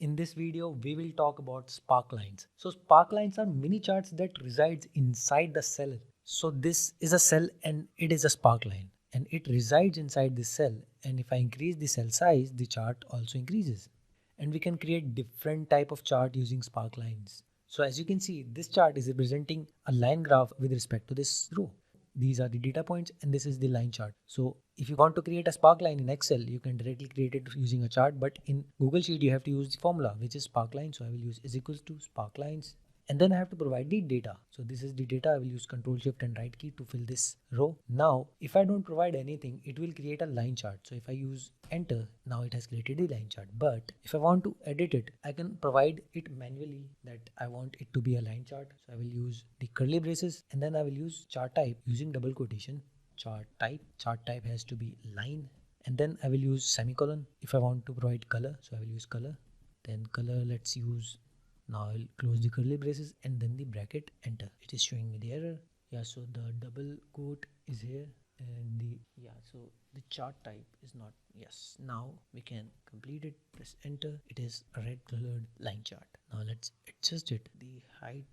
In this video, we will talk about sparklines. So sparklines are mini charts that resides inside the cell. So this is a cell and it is a sparkline and it resides inside this cell, and if I increase the cell size, the chart also increases. And we can create different type of chart using sparklines. So as you can see, this chart is representing a line graph with respect to this row. These are the data points and this is the line chart. So if you want to create a sparkline in Excel, you can directly create it using a chart, but in Google Sheet you have to use the formula, which is sparkline. So I will use is equals to sparklines, and then I have to provide the data. So this is the data. I will use Control Shift and right key to fill this row. Now if I don't provide anything, it will create a line chart. So if I use enter, now it has created the line chart. But if I want to edit it, I can provide it manually that I want it to be a line chart. So I will use the curly braces and then I will use chart type using double quotation. Chart type has to be line, and then I will use semicolon if I want to provide color. So I will use color, then color, let's use. Now I will close the curly braces and then the bracket, enter. It is showing me the error. Yeah, so the double quote is here and so the chart type is not. Yes, now we can complete it. Press enter. It is a red colored line chart. Now let's adjust it. The height.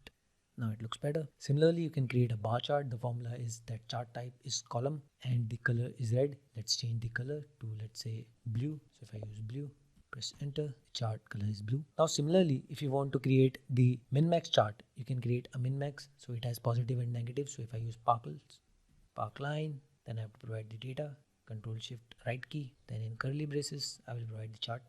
Now it looks better. Similarly, you can create a bar chart. The formula is that chart type is column and the color is red. Let's change the color to, let's say, blue. So if I use blue, press enter, the chart color is blue. Now similarly, if you want to create the min-max chart, you can create a min-max. So it has positive and negative. So if I use sparkline, then I have to provide the data, Control Shift right key, then in curly braces, I will provide the chart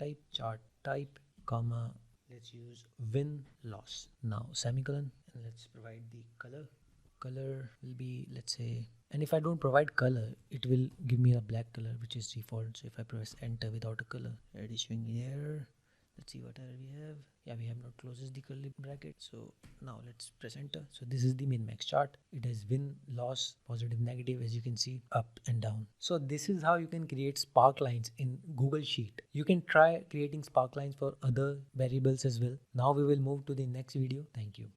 type, comma, let's use win loss. Now semicolon, and let's provide the color will be, let's say, and if I don't provide color, it will give me a black color which is default. So if I press enter without a color, it is showing me error. Let's see what error we have. Yeah, we have not closes the curly bracket. So now let's press enter. So this is the min-max chart. It has win, loss, positive, negative, as you can see, up and down. So this is how you can create sparklines in Google Sheet. You can try creating sparklines for other variables as well. Now we will move to the next video. Thank you.